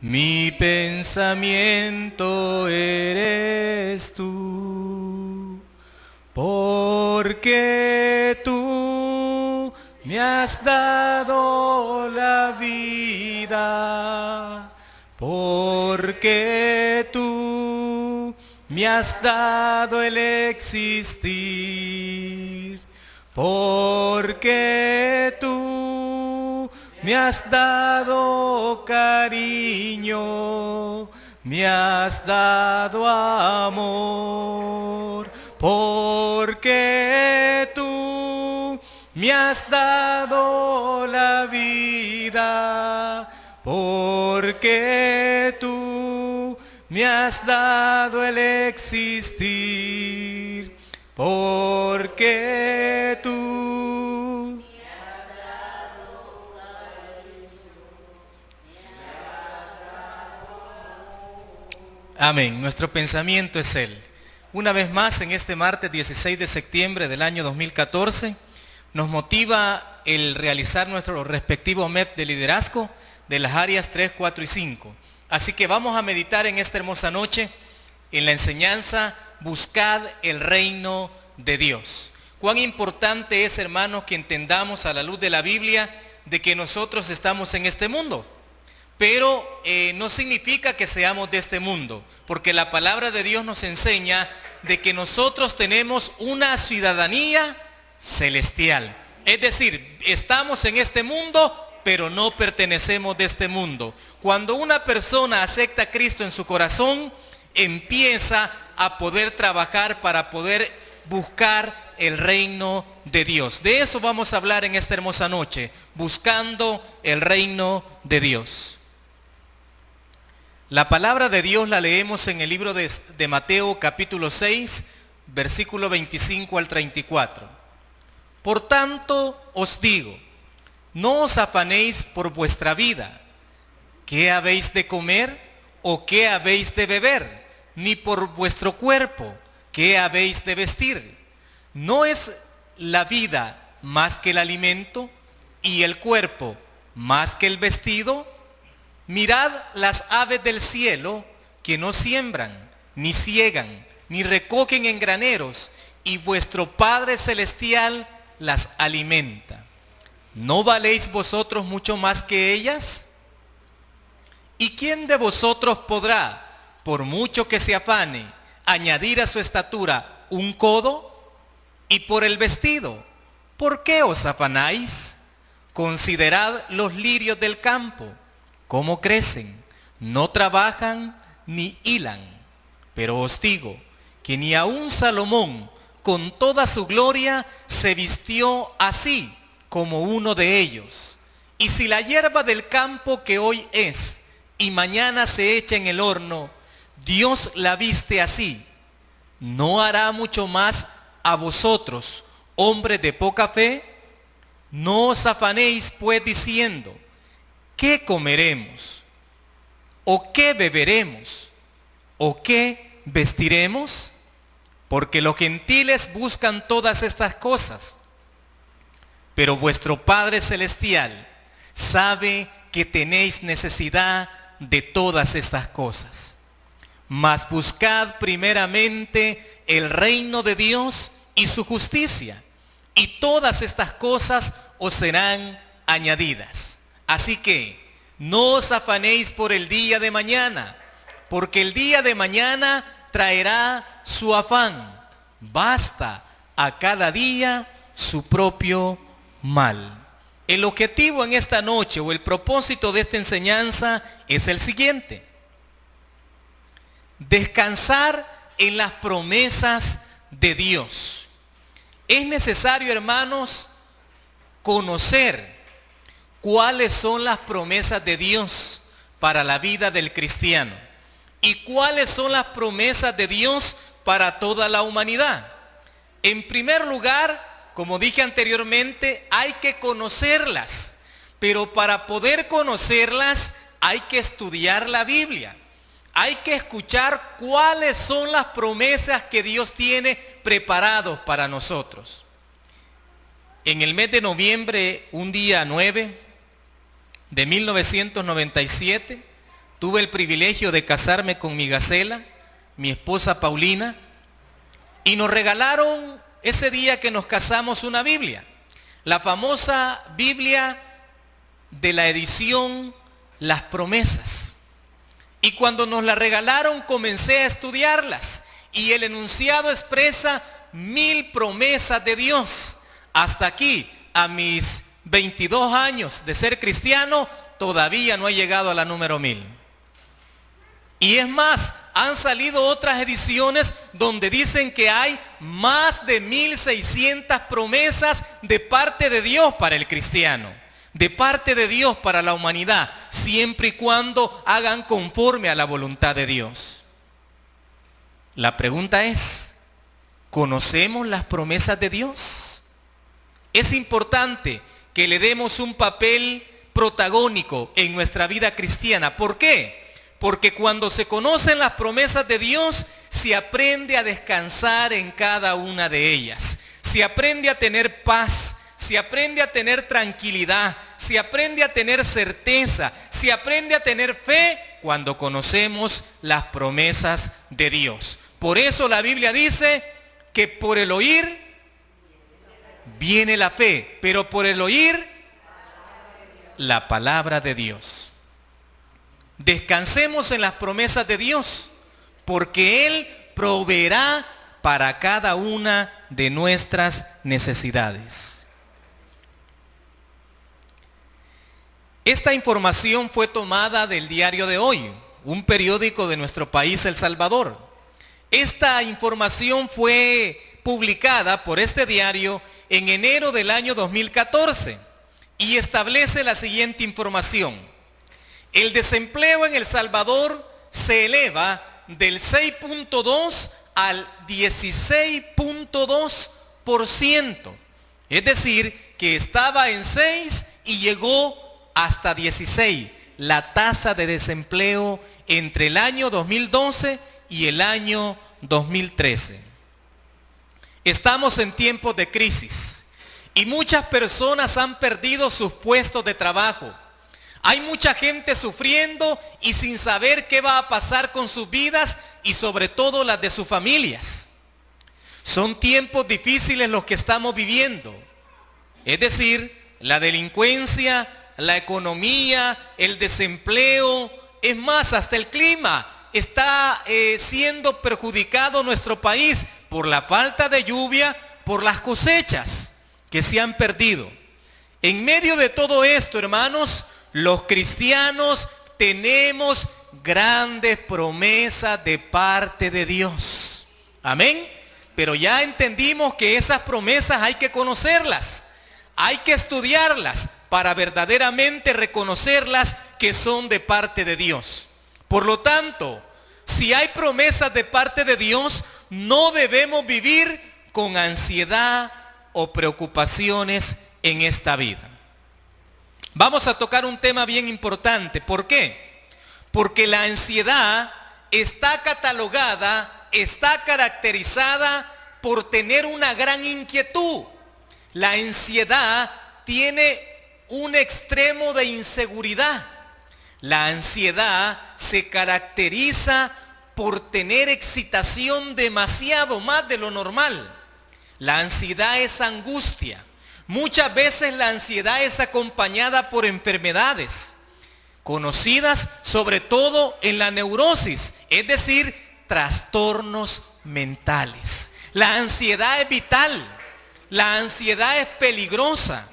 Mi pensamiento eres tú, porque tú me has dado la vida, porque tú me has dado el existir, porque tú me has dado cariño, me has dado amor, porque tú me has dado la vida, porque tú me has dado el existir, porque tú. Amén. Nuestro pensamiento es Él. Una vez más, en este martes 16 de septiembre del año 2014, nos motiva el realizar nuestro respectivo MEP de liderazgo de las áreas 3, 4 y 5. Así que vamos a meditar en esta hermosa noche en la enseñanza Buscad el reino de Dios. Cuán importante es, hermanos, que entendamos a la luz de la Biblia de que nosotros estamos en este mundo. Pero no significa que seamos de este mundo, porque la palabra de Dios nos enseña de que nosotros tenemos una ciudadanía celestial. Es decir, estamos en este mundo, pero no pertenecemos de este mundo. Cuando una persona acepta a Cristo en su corazón, empieza a poder trabajar para poder buscar el reino de Dios. De eso vamos a hablar en esta hermosa noche, buscando el reino de Dios. La palabra de Dios la leemos en el libro de Mateo capítulo 6, versículo 25 al 34. Por tanto os digo, no os afanéis por vuestra vida, ¿qué habéis de comer o qué habéis de beber? Ni por vuestro cuerpo, ¿qué habéis de vestir? ¿No es la vida más que el alimento y el cuerpo más que el vestido? Mirad las aves del cielo, que no siembran, ni siegan, ni recogen en graneros, y vuestro Padre Celestial las alimenta. ¿No valéis vosotros mucho más que ellas? ¿Y quién de vosotros podrá, por mucho que se afane, añadir a su estatura un codo? Y por el vestido, ¿por qué os afanáis? Considerad los lirios del campo, cómo crecen, no trabajan ni hilan. Pero os digo que ni aun Salomón, con toda su gloria, se vistió así como uno de ellos. Y si la hierba del campo que hoy es y mañana se echa en el horno, Dios la viste así, ¿no hará mucho más a vosotros, hombres de poca fe? No os afanéis pues diciendo, ¿qué comeremos? ¿O qué beberemos? ¿O qué vestiremos? Porque los gentiles buscan todas estas cosas. Pero vuestro Padre Celestial sabe que tenéis necesidad de todas estas cosas. Mas buscad primeramente el reino de Dios y su justicia, y todas estas cosas os serán añadidas. Así que no os afanéis por el día de mañana, porque el día de mañana traerá su afán. Basta a cada día su propio mal. El objetivo en esta noche o el propósito de esta enseñanza es el siguiente: descansar en las promesas de Dios. Es necesario, hermanos, conocer cuáles son las promesas de Dios para la vida del cristiano y cuáles son las promesas de Dios para toda la humanidad. En primer lugar, como dije anteriormente, hay que conocerlas, pero para poder conocerlas hay que estudiar la Biblia. Hay que escuchar cuáles son las promesas que Dios tiene preparados para nosotros. En el mes de noviembre, un día 9, de 1997, tuve el privilegio de casarme con mi Gacela, mi esposa Paulina, y nos regalaron ese día que nos casamos una Biblia, la famosa Biblia de la edición Las Promesas. Y cuando nos la regalaron comencé a estudiarlas y el enunciado expresa 1000 promesas de Dios. Hasta aquí, a mis 22 años de ser cristiano, todavía no he llegado a la número 1000. Y es más, han salido otras ediciones donde dicen que hay más de 1600 promesas de parte de Dios para el cristiano, de parte de Dios para la humanidad, siempre y cuando hagan conforme a la voluntad de Dios. La pregunta es, ¿conocemos las promesas de Dios? Es importante que le demos un papel protagónico en nuestra vida cristiana. ¿Por qué? Porque cuando se conocen las promesas de Dios, se aprende a descansar en cada una de ellas. Se aprende a tener paz, se aprende a tener tranquilidad, se aprende a tener certeza, se aprende a tener fe cuando conocemos las promesas de Dios. Por eso la Biblia dice que por el oír viene la fe, pero por el oír la palabra de Dios. Descansemos en las promesas de Dios, porque Él proveerá para cada una de nuestras necesidades. Esta información fue tomada del Diario de Hoy, un periódico de nuestro país, El Salvador. Esta información fue publicada por este diario en enero del año 2014 y establece la siguiente información. El desempleo en El Salvador se eleva del 6.2 al 16.2%. Es decir, que estaba en 6 y llegó hasta 16. La tasa de desempleo entre el año 2012 y el año 2013. Estamos en tiempos de crisis y muchas personas han perdido sus puestos de trabajo. Hay mucha gente sufriendo y sin saber qué va a pasar con sus vidas y sobre todo las de sus familias. Son tiempos difíciles los que estamos viviendo. Es decir, la delincuencia, la economía, el desempleo, es más, hasta el clima está siendo perjudicado nuestro país por la falta de lluvia, por las cosechas que se han perdido. En medio de todo esto, hermanos, los cristianos tenemos grandes promesas de parte de Dios. Amén. Pero ya entendimos que esas promesas hay que conocerlas, hay que estudiarlas para verdaderamente reconocerlas que son de parte de Dios. Por lo tanto, si hay promesas de parte de Dios, no debemos vivir con ansiedad o preocupaciones en esta vida. Vamos a tocar un tema bien importante. ¿Por qué? Porque la ansiedad está catalogada, está caracterizada por tener una gran inquietud. La ansiedad tiene un extremo de inseguridad. La ansiedad se caracteriza por tener excitación demasiado más de lo normal. La ansiedad es angustia. Muchas veces la ansiedad es acompañada por enfermedades conocidas sobre todo en la neurosis, es decir, trastornos mentales. La ansiedad es vital, la ansiedad es peligrosa.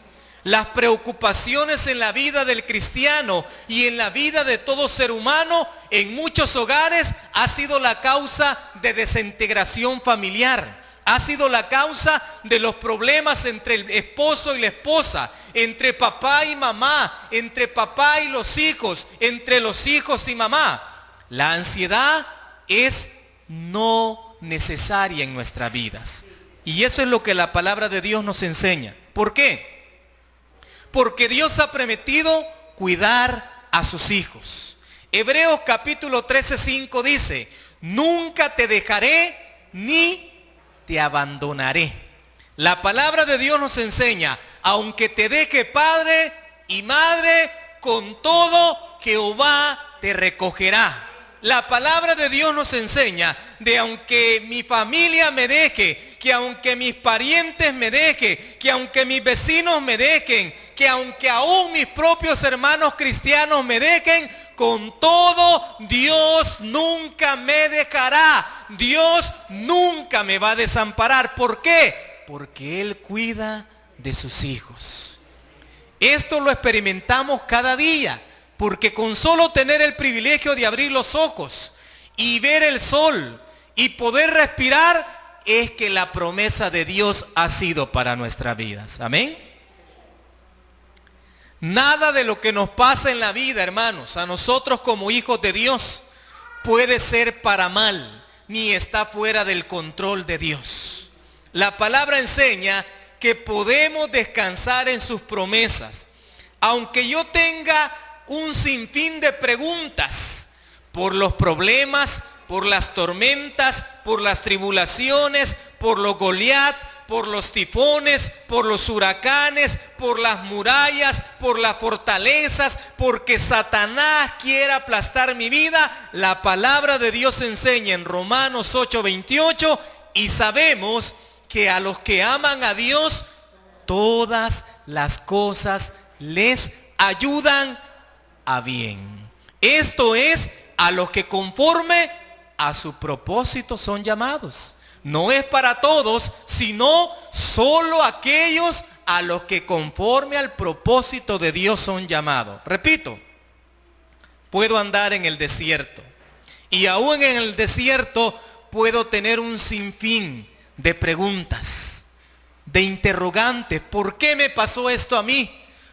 Las preocupaciones en la vida del cristiano y en la vida de todo ser humano en muchos hogares ha sido la causa de desintegración familiar. Ha sido la causa de los problemas entre el esposo y la esposa, entre papá y mamá, entre papá y los hijos, entre los hijos y mamá. La ansiedad es no necesaria en nuestras vidas. Y eso es lo que la palabra de Dios nos enseña. ¿Por qué? Porque Dios ha prometido cuidar a sus hijos. Hebreos capítulo 13:5 dice, nunca te dejaré ni te abandonaré. La palabra de Dios nos enseña, aunque te deje padre y madre, con todo Jehová te recogerá. La palabra de Dios nos enseña de aunque mi familia me deje, que aunque mis parientes me dejen, que aunque mis vecinos me dejen, que aunque aún mis propios hermanos cristianos me dejen, con todo Dios nunca me dejará. Dios nunca me va a desamparar. ¿Por qué? Porque Él cuida de sus hijos. Esto lo experimentamos cada día. Porque con solo tener el privilegio de abrir los ojos y ver el sol y poder respirar, es que la promesa de Dios ha sido para nuestras vidas. Amén. Nada de lo que nos pasa en la vida, hermanos, a nosotros como hijos de Dios, puede ser para mal, ni está fuera del control de Dios. La palabra enseña que podemos descansar en sus promesas. Aunque yo tenga un sinfín de preguntas por los problemas, por las tormentas, por las tribulaciones, por los Goliat, por los tifones, por los huracanes, por las murallas, por las fortalezas, porque Satanás quiere aplastar mi vida. La palabra de Dios enseña en Romanos 8:28, y sabemos que a los que aman a Dios, todas las cosas les ayudan a bien. Esto es, a los que conforme a su propósito son llamados. No es para todos, sino solo aquellos a los que conforme al propósito de Dios son llamados. Repito, puedo andar en el desierto y aún en el desierto puedo tener un sinfín de preguntas, de interrogantes. ¿Por qué me pasó esto a mí?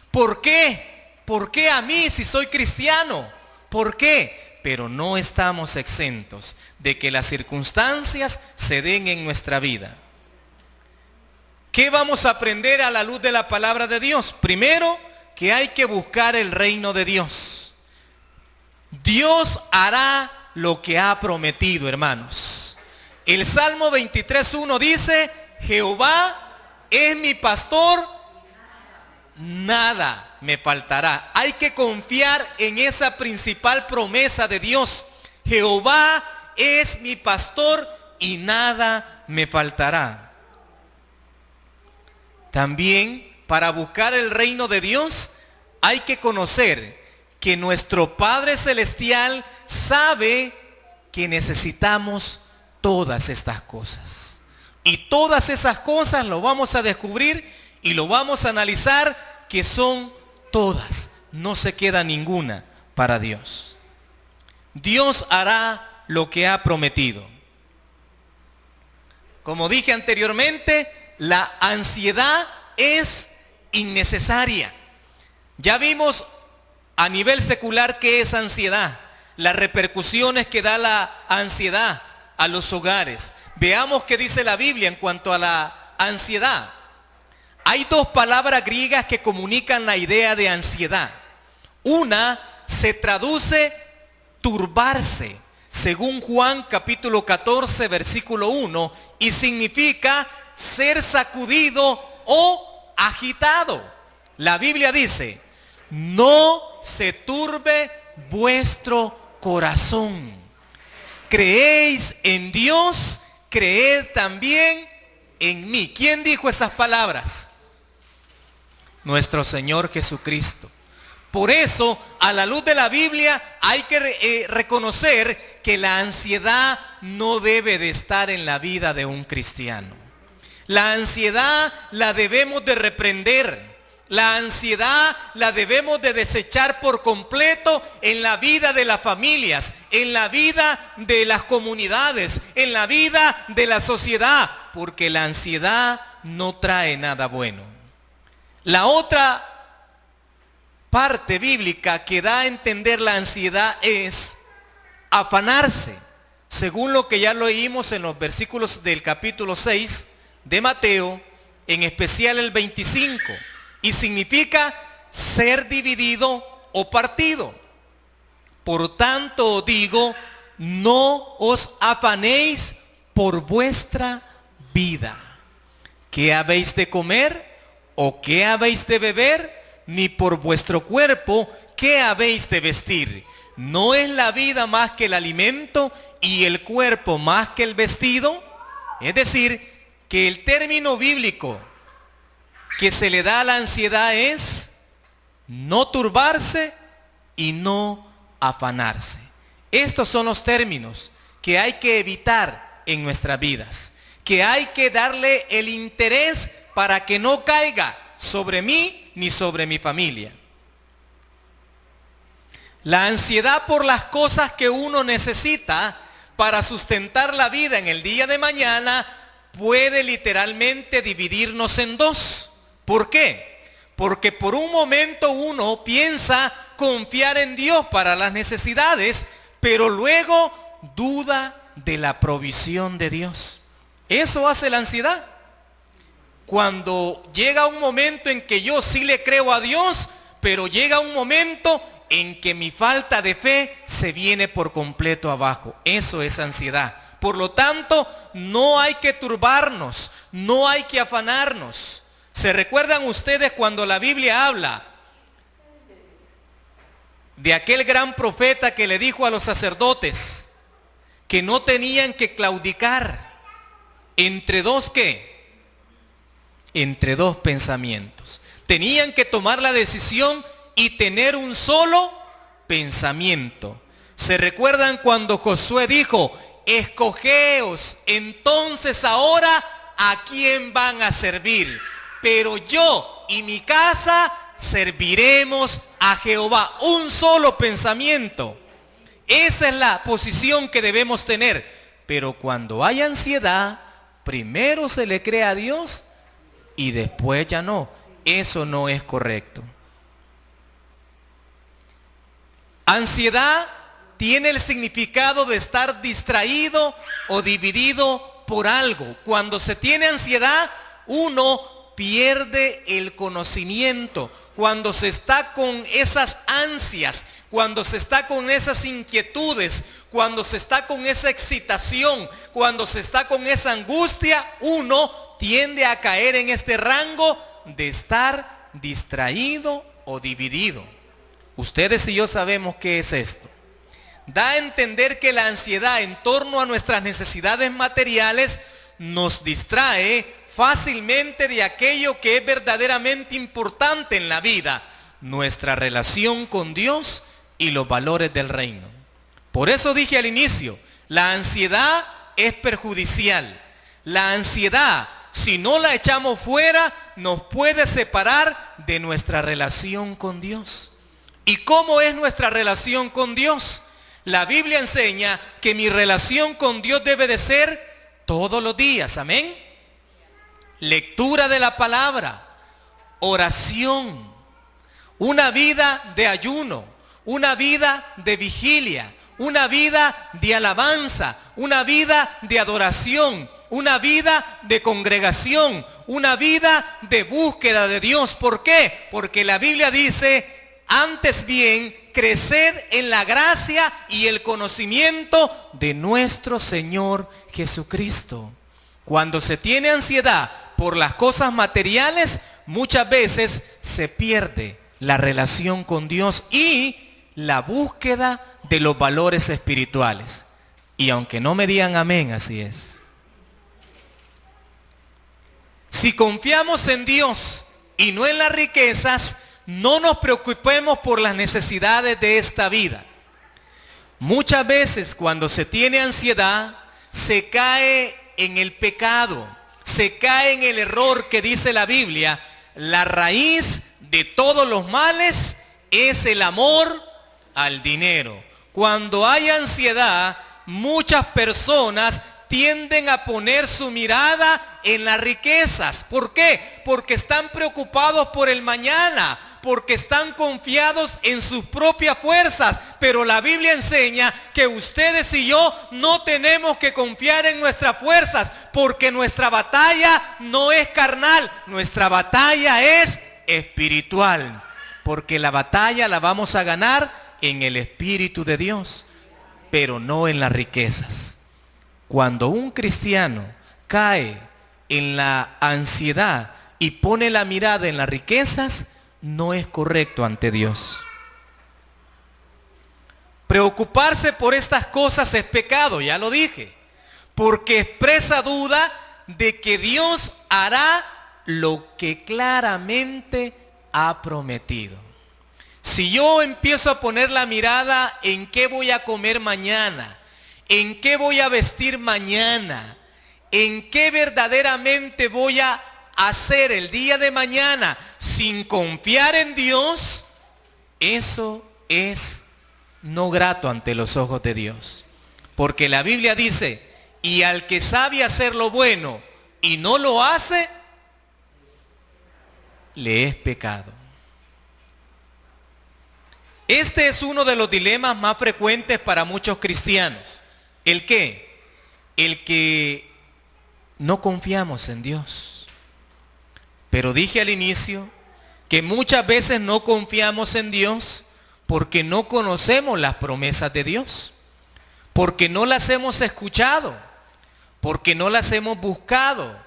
¿Por qué? ¿Por qué a mí si soy cristiano? ¿Por qué? Pero no estamos exentos de que las circunstancias se den en nuestra vida. ¿Qué vamos a aprender a la luz de la palabra de Dios? Primero, que hay que buscar el reino de Dios. Dios hará lo que ha prometido, hermanos. El Salmo 23:1 dice, Jehová es mi pastor, nada me faltará. Hay que confiar en esa principal promesa de Dios. Jehová es mi pastor y nada me faltará. También, para buscar el reino de Dios, hay que conocer que nuestro Padre Celestial sabe que necesitamos todas estas cosas. Y todas esas cosas lo vamos a descubrir y lo vamos a analizar, que son todas, no se queda ninguna para Dios. Dios hará lo que ha prometido. Como dije anteriormente, la ansiedad es innecesaria. Ya vimos a nivel secular qué es ansiedad, las repercusiones que da la ansiedad a los hogares. Veamos qué dice la Biblia en cuanto a la ansiedad. Hay dos palabras griegas que comunican la idea de ansiedad. Una se traduce turbarse, según Juan capítulo 14, versículo 1, y significa ser sacudido o agitado. La Biblia dice, no se turbe vuestro corazón. Creéis en Dios, creed también en mí. ¿Quién dijo esas palabras? Nuestro Señor Jesucristo. Por eso, a la luz de la Biblia, hay que reconocer que la ansiedad no debe de estar en la vida de un cristiano. La ansiedad la debemos de reprender. La ansiedad la debemos de desechar por completo en la vida de las familias, en la vida de las comunidades, en la vida de la sociedad, porque la ansiedad no trae nada bueno. La otra parte bíblica que da a entender la ansiedad es afanarse, según lo que ya leímos en los versículos del capítulo 6 de Mateo, en especial el 25, y significa ser dividido o partido. Por tanto digo, no os afanéis por vuestra vida. ¿Qué habéis de comer o qué habéis de beber? Ni por vuestro cuerpo, ¿qué habéis de vestir? ¿No es la vida más que el alimento y el cuerpo más que el vestido? Es decir, que el término bíblico que se le da a la ansiedad es no turbarse y no afanarse. Estos son los términos que hay que evitar en nuestras vidas, que hay que darle el interés para que no caiga sobre mí ni sobre mi familia. La ansiedad por las cosas que uno necesita para sustentar la vida en el día de mañana puede literalmente dividirnos en dos. ¿Por qué? Porque por un momento uno piensa confiar en Dios para las necesidades, pero luego duda de la provisión de Dios. Eso hace la ansiedad. Cuando llega un momento en que yo sí le creo a Dios, pero llega un momento en que mi falta de fe se viene por completo abajo. Eso es ansiedad. Por lo tanto, no hay que turbarnos, no hay que afanarnos. ¿Se recuerdan ustedes cuando la Biblia habla de aquel gran profeta que le dijo a los sacerdotes que no tenían que claudicar entre dos ¿qué? Entre dos pensamientos? Tenían que tomar la decisión y tener un solo pensamiento. ¿Se recuerdan cuando Josué dijo, escogeos entonces ahora a quién van a servir? Pero yo y mi casa serviremos a Jehová. Un solo pensamiento. Esa es la posición que debemos tener. Pero cuando hay ansiedad, primero se le cree a Dios y después ya no. Eso no es correcto. Ansiedad tiene el significado de estar distraído o dividido por algo. Cuando se tiene ansiedad, uno pierde el conocimiento. Cuando se está con esas ansias, cuando se está con esas inquietudes, cuando se está con esa excitación, cuando se está con esa angustia, uno tiende a caer en este rango de estar distraído o dividido. Ustedes y yo sabemos qué es esto. Da a entender que la ansiedad en torno a nuestras necesidades materiales nos distrae fácilmente de aquello que es verdaderamente importante en la vida, nuestra relación con Dios y los valores del reino. Por eso dije al inicio, la ansiedad es perjudicial. La ansiedad, si no la echamos fuera, nos puede separar de nuestra relación con Dios. ¿Y cómo es nuestra relación con Dios? La Biblia enseña que mi relación con Dios debe de ser todos los días, amén. Lectura de la palabra, oración, una vida de ayuno, una vida de vigilia, una vida de alabanza, una vida de adoración, una vida de congregación, una vida de búsqueda de Dios. ¿Por qué? Porque la Biblia dice, antes bien, creced en la gracia y el conocimiento de nuestro Señor Jesucristo. Cuando se tiene ansiedad por las cosas materiales, muchas veces se pierde la relación con Dios y la búsqueda de los valores espirituales. Y aunque no me digan amén, así es. Si confiamos en Dios y no en las riquezas, no nos preocupemos por las necesidades de esta vida. Muchas veces cuando se tiene ansiedad, se cae en el pecado, se cae en el error que dice la Biblia. La raíz de todos los males es el amor al dinero. Cuando hay ansiedad, muchas personas tienden a poner su mirada en las riquezas. ¿Por qué? Porque están preocupados por el mañana, porque están confiados en sus propias fuerzas. Pero la Biblia enseña que ustedes y yo no tenemos que confiar en nuestras fuerzas, porque nuestra batalla no es carnal, nuestra batalla es espiritual. Porque la batalla la vamos a ganar en el Espíritu de Dios, pero no en las riquezas. Cuando un cristiano cae en la ansiedad y pone la mirada en las riquezas, no es correcto ante Dios. Preocuparse por estas cosas es pecado, ya lo dije, porque expresa duda de que Dios hará lo que claramente ha prometido. Si yo empiezo a poner la mirada en qué voy a comer mañana, en qué voy a vestir mañana, en qué verdaderamente voy a hacer el día de mañana sin confiar en Dios, eso es no grato ante los ojos de Dios. Porque la Biblia dice, y al que sabe hacer lo bueno y no lo hace, le es pecado. Este es uno de los dilemas más frecuentes para muchos cristianos. ¿El qué? El que no confiamos en Dios. Pero dije al inicio que muchas veces no confiamos en Dios porque no conocemos las promesas de Dios, porque no las hemos escuchado, porque no las hemos buscado,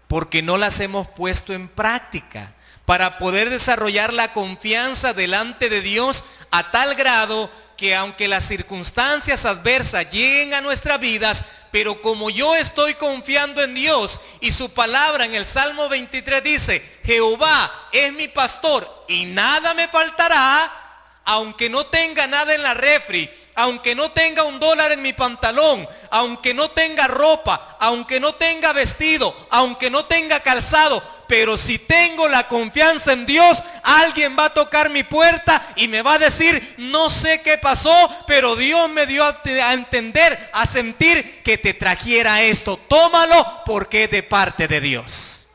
porque no las hemos puesto en práctica, para poder desarrollar la confianza delante de Dios a tal grado que aunque las circunstancias adversas lleguen a nuestras vidas, pero como yo estoy confiando en Dios y su palabra en el Salmo 23 dice, Jehová es mi pastor y nada me faltará, aunque no tenga nada en la refri, aunque no tenga $1 en mi pantalón, aunque no tenga ropa, aunque no tenga vestido, aunque no tenga calzado, pero si tengo la confianza en Dios, alguien va a tocar mi puerta y me va a decir, no sé qué pasó, pero Dios me dio a entender, a sentir que te trajera esto. Tómalo porque es de parte de Dios.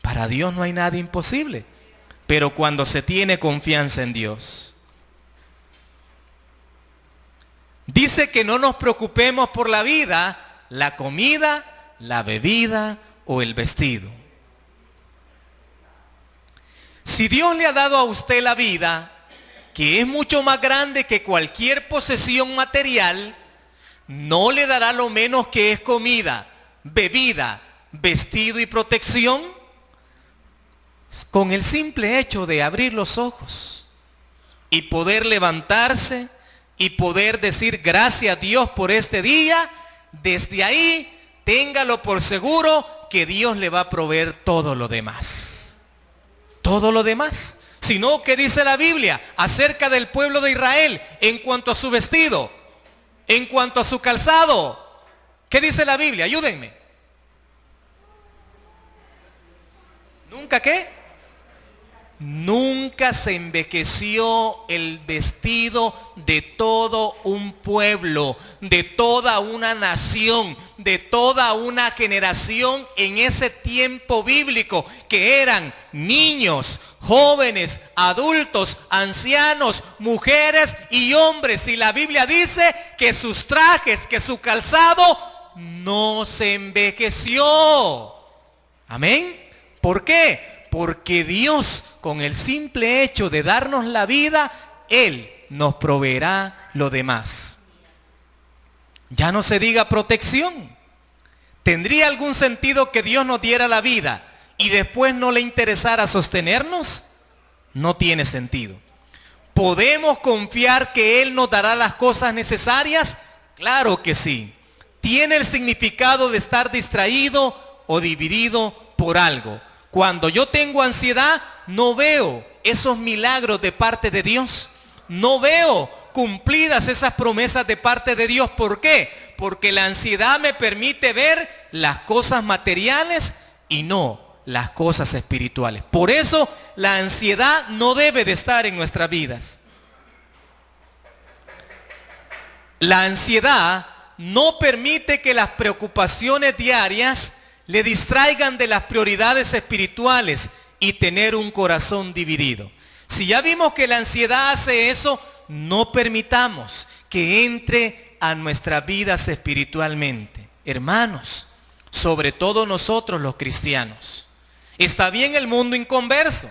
Para Dios no hay nada imposible, pero cuando se tiene confianza en Dios. Dice que no nos preocupemos por la vida, la comida, la bebida o el vestido. Si Dios le ha dado a usted la vida, que es mucho más grande que cualquier posesión material, ¿no le dará lo menos que es comida, bebida, vestido y protección? Con el simple hecho de abrir los ojos y poder levantarse y poder decir gracias a Dios por este día, desde ahí téngalo por seguro que Dios le va a proveer todo lo demás. Todo lo demás. Si no, ¿qué dice la Biblia acerca del pueblo de Israel en cuanto a su vestido, en cuanto a su calzado? ¿Qué dice la Biblia? Ayúdenme. ¿Nunca qué? Nunca se envejeció el vestido de todo un pueblo, de toda una nación, de toda una generación en ese tiempo bíblico, que eran niños, jóvenes, adultos, ancianos, mujeres y hombres. Y la Biblia dice que sus trajes, que su calzado no se envejeció. Amén. ¿Por qué? Porque Dios, con el simple hecho de darnos la vida, Él nos proveerá lo demás. Ya no se diga protección. ¿Tendría algún sentido que Dios nos diera la vida y después no le interesara sostenernos? No tiene sentido. ¿Podemos confiar que Él nos dará las cosas necesarias? Claro que sí. ¿Tiene el significado de estar distraído o dividido por algo? Cuando yo tengo ansiedad, no veo esos milagros de parte de Dios. No veo cumplidas esas promesas de parte de Dios. ¿Por qué? Porque la ansiedad me permite ver las cosas materiales y no las cosas espirituales. Por eso la ansiedad no debe de estar en nuestras vidas. La ansiedad no permite que las preocupaciones diarias le distraigan de las prioridades espirituales y tener un corazón dividido. Si ya vimos que la ansiedad hace eso, no permitamos que entre a nuestras vidas espiritualmente. Hermanos, sobre todo nosotros los cristianos. Está bien el mundo inconverso,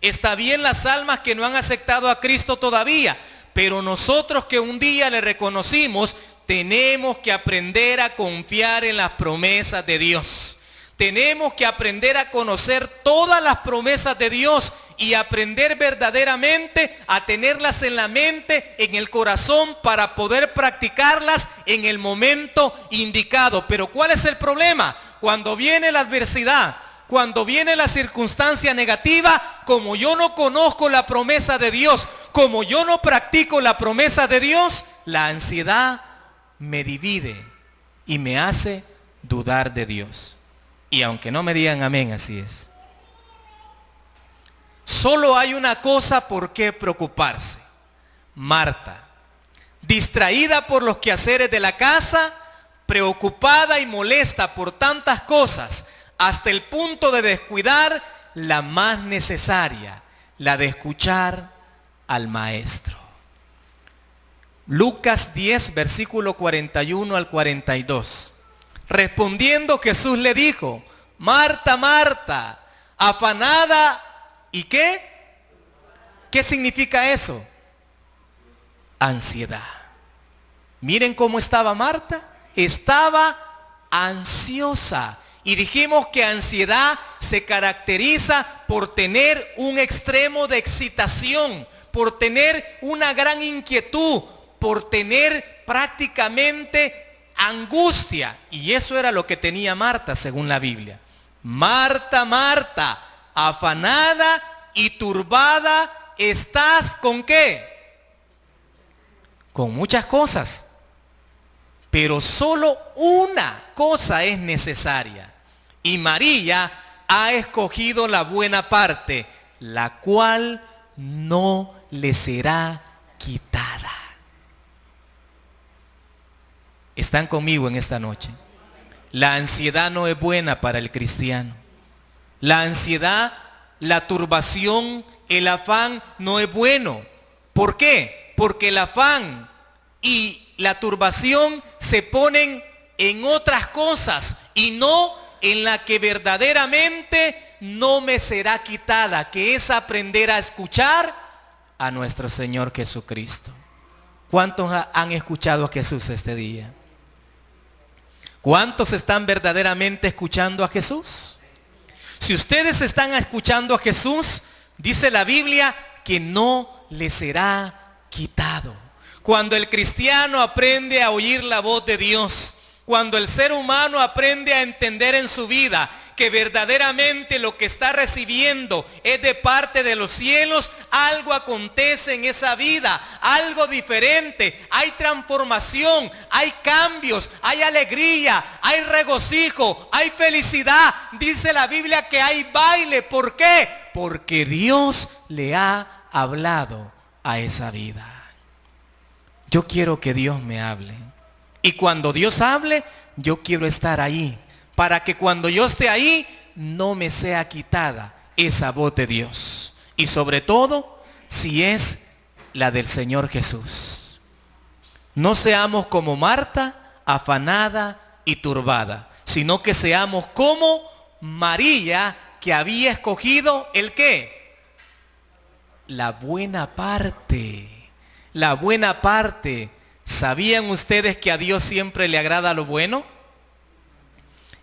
está bien las almas que no han aceptado a Cristo todavía, pero nosotros que un día le reconocimos, tenemos que aprender a confiar en las promesas de Dios. Tenemos que aprender a conocer todas las promesas de Dios y aprender verdaderamente a tenerlas en la mente, en el corazón, para poder practicarlas en el momento indicado. Pero ¿cuál es el problema? Cuando viene la adversidad, cuando viene la circunstancia negativa, como yo no conozco la promesa de Dios, como yo no practico la promesa de Dios, la ansiedad me divide y me hace dudar de Dios. Y aunque no me digan amén, así es. Solo hay una cosa por qué preocuparse. Marta, distraída por los quehaceres de la casa, preocupada y molesta por tantas cosas, hasta el punto de descuidar la más necesaria, la de escuchar al Maestro. Lucas 10, versículo 41 al 42. Respondiendo Jesús le dijo: Marta, Marta, afanada, ¿y qué? ¿Qué significa eso? Ansiedad. Miren cómo estaba Marta. Estaba ansiosa. Y dijimos que ansiedad se caracteriza por tener un extremo de excitación, por tener una gran inquietud, por tener prácticamente angustia. Y eso era lo que tenía Marta según la Biblia. Marta, Marta, afanada y turbada estás ¿con qué? Con muchas cosas. Pero solo una cosa es necesaria. Y María ha escogido la buena parte, la cual no le será quitada. ¿Están conmigo en esta noche? La ansiedad no es buena para el cristiano. La ansiedad, la turbación, el afán no es bueno. ¿Por qué? Porque el afán y la turbación se ponen en otras cosas y no en la que verdaderamente no me será quitada, que es aprender a escuchar a nuestro Señor Jesucristo. ¿Cuántos han escuchado a Jesús este día? ¿Cuántos están verdaderamente escuchando a Jesús? Si ustedes están escuchando a Jesús, dice la Biblia que no le será quitado. Cuando el cristiano aprende a oír la voz de Dios, cuando el ser humano aprende a entender en su vida que verdaderamente lo que está recibiendo es de parte de los cielos, algo acontece en esa vida, algo diferente, hay transformación, hay cambios, hay alegría, hay regocijo, hay felicidad. Dice la Biblia que hay baile. ¿Por qué? Porque Dios le ha hablado a esa vida. Yo quiero que Dios me hable. Y cuando Dios hable, yo quiero estar ahí. Para que cuando yo esté ahí, no me sea quitada esa voz de Dios. Y sobre todo, si es la del Señor Jesús. No seamos como Marta, afanada y turbada. Sino que seamos como María, que había escogido ¿el qué? La buena parte. La buena parte. ¿Sabían ustedes que a Dios siempre le agrada lo bueno?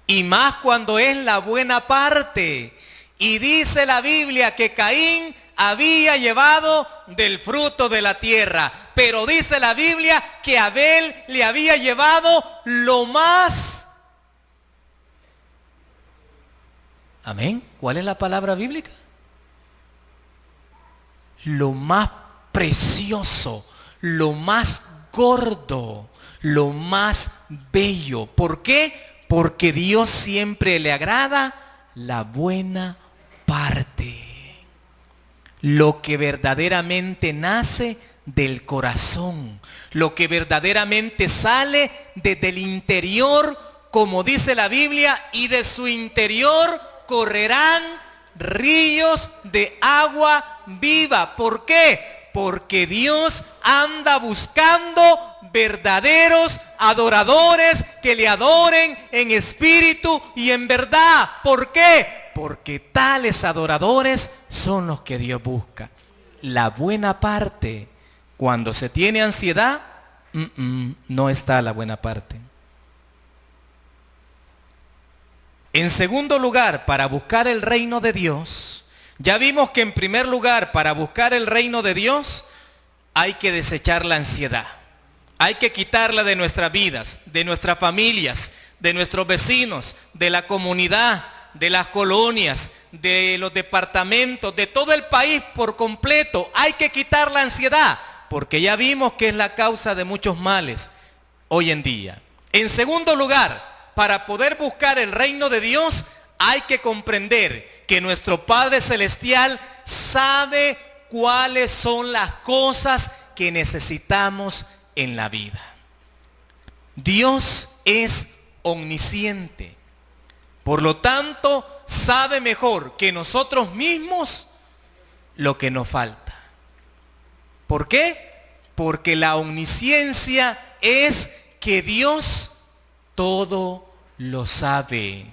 Y más cuando es la buena parte. Y dice la Biblia que Caín había llevado del fruto de la tierra. Pero dice la Biblia que Abel le había llevado lo más. Amén. ¿Cuál es la palabra bíblica? Lo más precioso, lo más gordo, lo más bello. ¿Por qué? Porque Dios siempre le agrada la buena parte. Lo que verdaderamente nace del corazón. Lo que verdaderamente sale desde el interior, como dice la Biblia, y de su interior correrán ríos de agua viva. ¿Por qué? Porque Dios anda buscando verdaderos adoradores que le adoren en espíritu y en verdad. ¿Por qué? Porque tales adoradores son los que Dios busca. La buena parte, cuando se tiene ansiedad, no está la buena parte. En segundo lugar, para buscar el reino de Dios, Ya vimos que en primer lugar, para buscar el reino de Dios, hay que desechar la ansiedad. Hay que quitarla de nuestras vidas, de nuestras familias, de nuestros vecinos, de la comunidad, de las colonias, de los departamentos, de todo el país por completo. Hay que quitar la ansiedad, porque ya vimos que es la causa de muchos males hoy en día. En segundo lugar, para poder buscar el reino de Dios, hay que comprender que nuestro Padre Celestial sabe cuáles son las cosas que necesitamos en la vida. Dios es omnisciente. Por lo tanto, sabe mejor que nosotros mismos lo que nos falta. ¿Por qué? Porque la omnisciencia es que Dios todo lo sabe.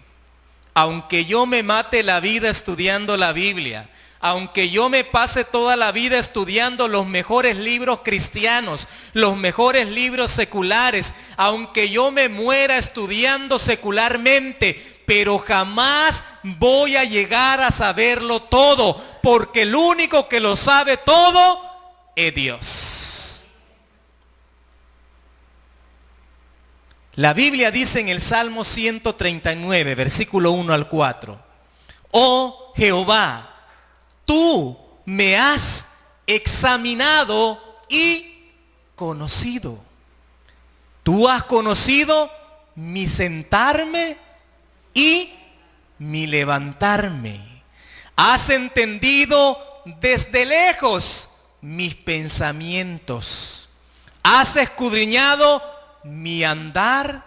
Aunque yo me mate la vida estudiando la Biblia, aunque yo me pase toda la vida estudiando los mejores libros cristianos, los mejores libros seculares, aunque yo me muera estudiando secularmente, pero jamás voy a llegar a saberlo todo, porque el único que lo sabe todo es Dios. La Biblia dice en el Salmo 139, versículo 1 al 4, oh Jehová, tú me has examinado y conocido. Tú has conocido mi sentarme y mi levantarme. Has entendido desde lejos mis pensamientos. Has escudriñado mi andar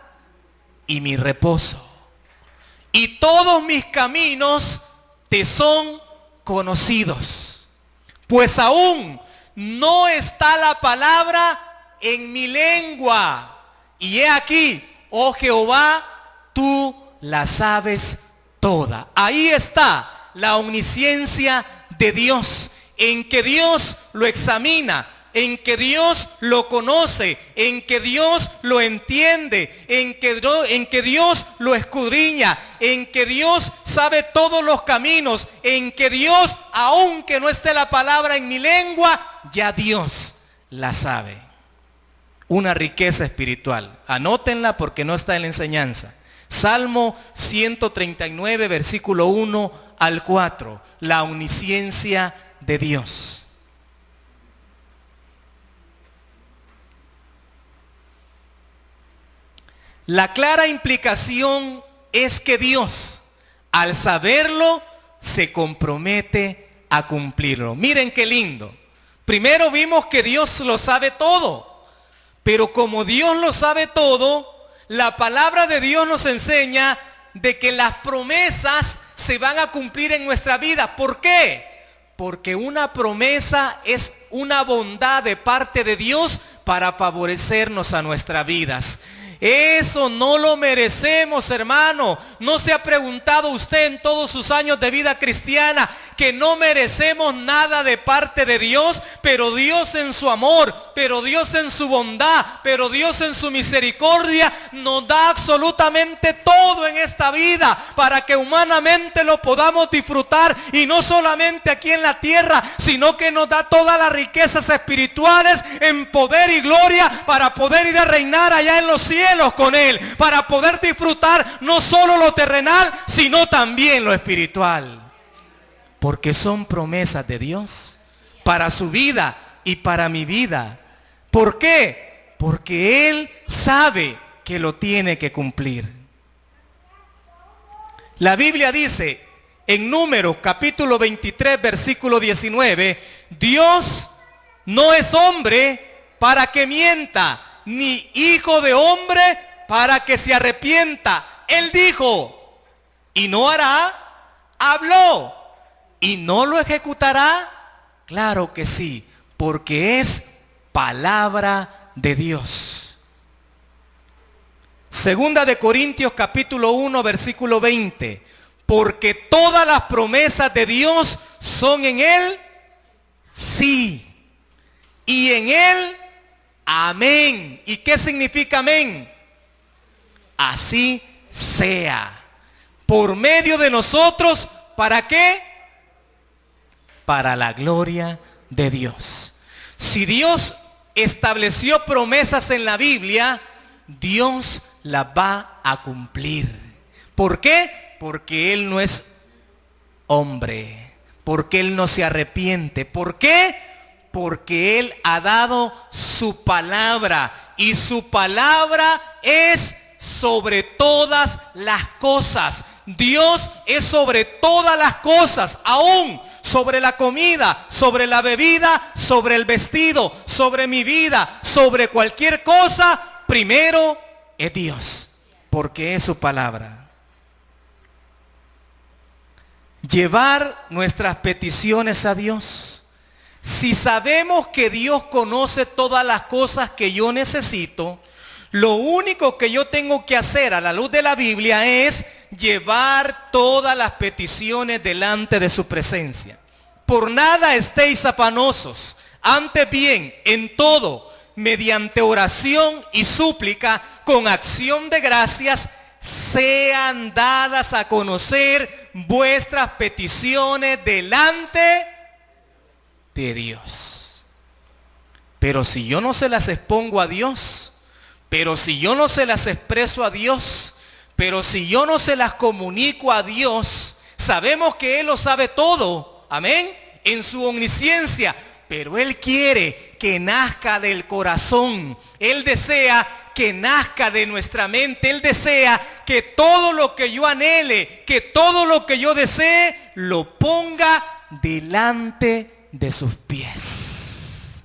y mi reposo. Y todos mis caminos te son conocidos, pues aún no está la palabra en mi lengua. Y he aquí, oh Jehová, tú la sabes toda. Ahí está la omnisciencia de Dios, en que Dios lo examina, en que Dios lo conoce, en que Dios lo entiende, en que Dios lo escudriña, en que Dios sabe todos los caminos, en que Dios, aunque no esté la palabra en mi lengua, ya Dios la sabe. Una riqueza espiritual. Anótenla porque no está en la enseñanza. Salmo 139, versículo 1 al 4. La omnisciencia de Dios. La clara implicación es que Dios, al saberlo, se compromete a cumplirlo. Miren qué lindo. Primero vimos que Dios lo sabe todo, pero como Dios lo sabe todo, la palabra de Dios nos enseña de que las promesas se van a cumplir en nuestra vida. ¿Por qué? Porque una promesa es una bondad de parte de Dios para favorecernos a nuestras vidas. Eso no lo merecemos, hermano. ¿No se ha preguntado usted en todos sus años de vida cristiana que no merecemos nada de parte de Dios? Pero Dios en su amor, pero Dios en su bondad, pero Dios en su misericordia nos da absolutamente todo en esta vida para que humanamente lo podamos disfrutar, y no solamente aquí en la tierra, sino que nos da todas las riquezas espirituales en poder y gloria para poder ir a reinar allá en los cielos con Él, para poder disfrutar no solo lo terrenal, sino también lo espiritual. Porque son promesas de Dios para su vida y para mi vida. ¿Por qué? Porque Él sabe que lo tiene que cumplir. La Biblia dice en Números capítulo 23 versículo 19, Dios no es hombre para que mienta, ni hijo de hombre para que se arrepienta. Él dijo, y no hará, habló, y no lo ejecutará. Claro que sí, porque es palabra de Dios. Segunda de Corintios capítulo 1 versículo 20, porque todas las promesas de Dios son en Él, sí, y en Él, amén. ¿Y qué significa amén? Así sea. Por medio de nosotros, ¿para qué? para la gloria de Dios. Si Dios estableció promesas en la Biblia, Dios las va a cumplir. ¿Por qué? Porque Él no es hombre, porque Él no se arrepiente. ¿Por qué? Porque Él ha dado su palabra, y su palabra es sobre todas las cosas. Dios es sobre todas las cosas, aún sobre la comida, sobre la bebida, sobre el vestido, sobre mi vida, sobre cualquier cosa. Primero es Dios, porque es su palabra. Llevar nuestras peticiones a Dios. Si sabemos que Dios conoce todas las cosas que yo necesito, lo único que yo tengo que hacer a la luz de la Biblia es llevar todas las peticiones delante de su presencia. Por nada estéis afanosos, antes bien, en todo, mediante oración y súplica, con acción de gracias, sean dadas a conocer vuestras peticiones delante de Dios. Pero si yo no se las expongo a Dios, pero si yo no se las expreso a Dios, pero si yo no se las comunico a Dios, sabemos que Él lo sabe todo, amén, en su omnisciencia, pero Él quiere que nazca del corazón. Él desea que nazca de nuestra mente. Él desea que todo lo que yo anhele, que todo lo que yo desee, lo ponga delante de sus pies.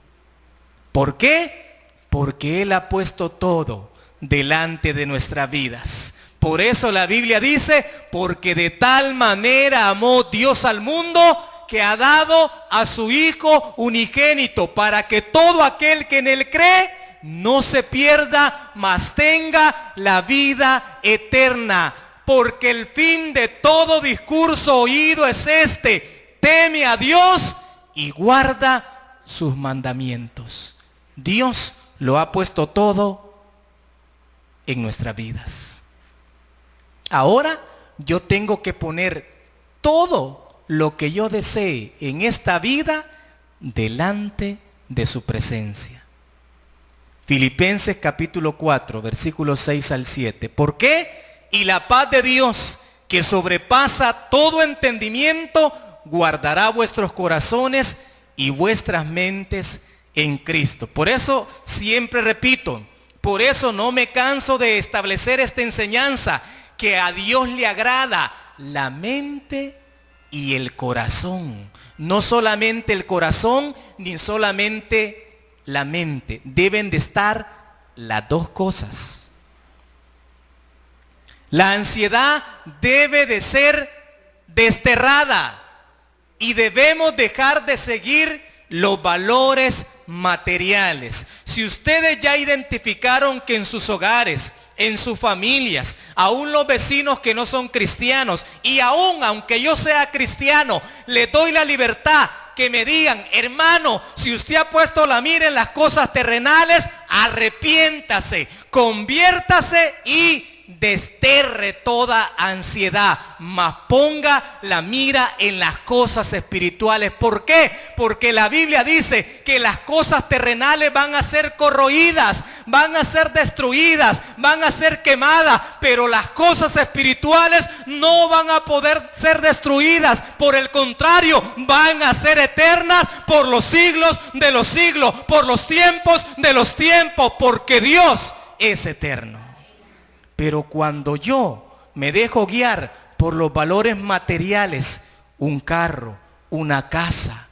¿Por qué? Porque Él ha puesto todo delante de nuestras vidas. Por eso la Biblia dice, porque de tal manera amó Dios al mundo, que ha dado a su Hijo unigénito, para que todo aquel que en Él cree no se pierda, mas tenga la vida eterna. Porque el fin de todo discurso oído es este: teme a Dios y guarda sus mandamientos. Dios lo ha puesto todo en nuestras vidas. Ahora yo tengo que poner todo lo que yo desee en esta vida delante de su presencia. Filipenses capítulo 4, versículos 6 al 7. ¿Por qué? Y la paz de Dios, que sobrepasa todo entendimiento, guardará vuestros corazones y vuestras mentes en Cristo. Por eso siempre repito, por eso no me canso de establecer esta enseñanza, que a Dios le agrada la mente y el corazón. No solamente el corazón, ni solamente la mente. Deben de estar las dos cosas. La ansiedad debe de ser desterrada y debemos dejar de seguir los valores materiales. Si ustedes ya identificaron que en sus hogares, en sus familias, aún los vecinos que no son cristianos, y aún aunque yo sea cristiano, les doy la libertad que me digan: hermano, si usted ha puesto la mira en las cosas terrenales, arrepiéntase, conviértase y desterre toda ansiedad, mas ponga la mira en las cosas espirituales. ¿Por qué? Porque la Biblia dice que las cosas terrenales van a ser corroídas, van a ser destruidas, van a ser quemadas, pero las cosas espirituales no van a poder ser destruidas. Por el contrario, van a ser eternas por los siglos de los siglos, por los tiempos de los tiempos, porque Dios es eterno. Pero cuando yo me dejo guiar por los valores materiales, un carro, una casa,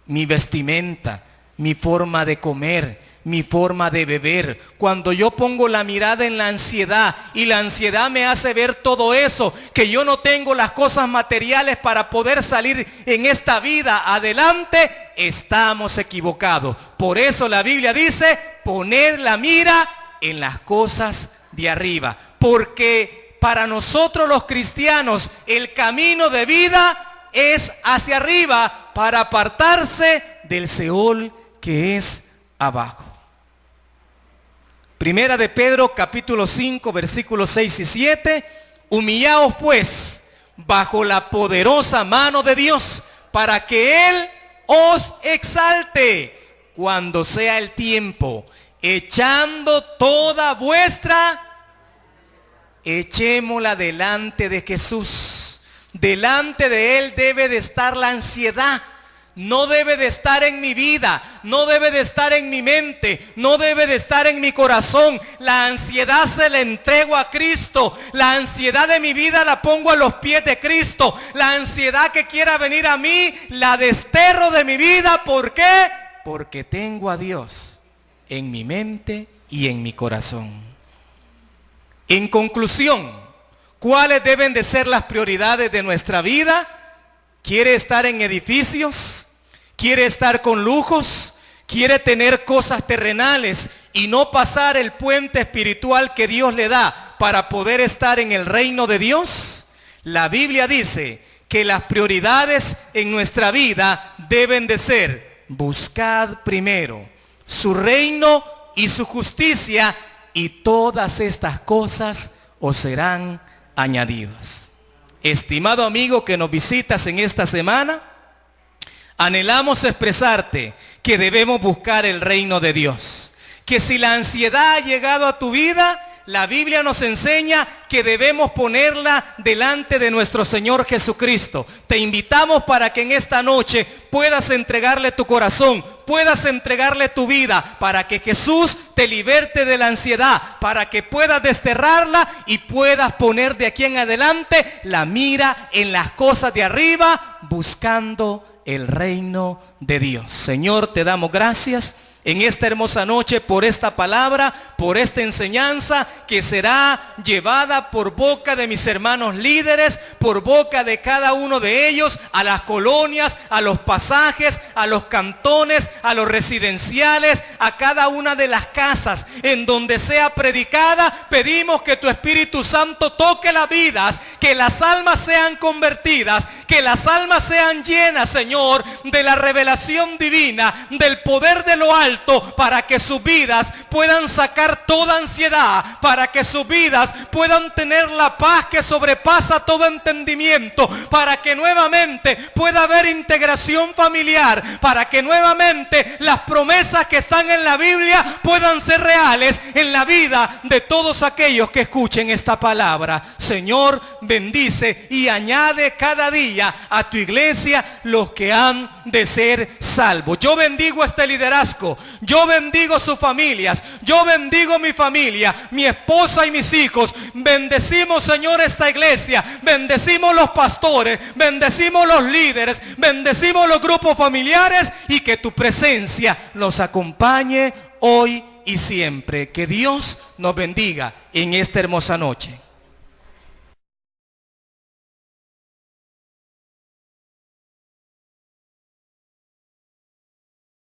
mi vestimenta, mi forma de comer, mi forma de beber, cuando yo pongo la mirada en la ansiedad y la ansiedad me hace ver todo eso, que yo no tengo las cosas materiales para poder salir en esta vida adelante, estamos equivocados. Por eso la Biblia dice: poner la mira en las cosas de arriba, porque para nosotros los cristianos el camino de vida es hacia arriba, para apartarse del Seol que es abajo. Primera de Pedro capítulo 5 versículos 6 y 7. Humillaos pues bajo la poderosa mano de Dios, para que Él os exalte cuando sea el tiempo, echando toda vuestra, echémosla delante de Jesús. Delante de Él debe de estar la ansiedad. No debe de estar en mi vida, no debe de estar en mi mente, no debe de estar en mi corazón. La ansiedad se la entrego a Cristo. La ansiedad de mi vida la pongo a los pies de Cristo. La ansiedad que quiera venir a mí, la desterro de mi vida. ¿Por qué? Porque tengo a Dios en mi mente y en mi corazón. En conclusión, ¿cuáles deben de ser las prioridades de nuestra vida? ¿Quiere estar en edificios? ¿Quiere estar con lujos? ¿Quiere tener cosas terrenales y no pasar el puente espiritual que Dios le da para poder estar en el reino de Dios? La Biblia dice que las prioridades en nuestra vida deben de ser: buscad primero su reino y su justicia, y todas estas cosas os serán añadidas. Estimado amigo que nos visitas en esta semana, anhelamos expresarte que debemos buscar el reino de Dios. Que si la ansiedad ha llegado a tu vida, la Biblia nos enseña que debemos ponerla delante de nuestro Señor Jesucristo. Te invitamos para que en esta noche puedas entregarle tu corazón, puedas entregarle tu vida, para que Jesús te liberte de la ansiedad, para que puedas desterrarla y puedas poner de aquí en adelante la mira en las cosas de arriba, buscando el reino de Dios. Señor, te damos gracias en esta hermosa noche por esta palabra, por esta enseñanza que será llevada por boca de mis hermanos líderes, por boca de cada uno de ellos, a las colonias, a los pasajes, a los cantones, a los residenciales, a cada una de las casas en donde sea predicada. Pedimos que tu Espíritu Santo toque las vidas, que las almas sean convertidas, que las almas sean llenas, Señor, de la revelación divina, del poder de lo alto, para que sus vidas puedan sacar toda ansiedad, para que sus vidas puedan tener la paz que sobrepasa todo entendimiento, para que nuevamente pueda haber integración familiar, para que nuevamente las promesas que están en la Biblia puedan ser reales en la vida de todos aquellos que escuchen esta palabra. Señor, bendice y añade cada día a tu iglesia los que han de ser salvos. Yo bendigo este liderazgo, yo bendigo sus familias, yo bendigo mi familia, mi esposa y mis hijos. Bendecimos, Señor, esta iglesia, bendecimos los pastores, bendecimos los líderes, bendecimos los grupos familiares, y que tu presencia nos acompañe hoy y siempre. Que Dios nos bendiga en esta hermosa noche.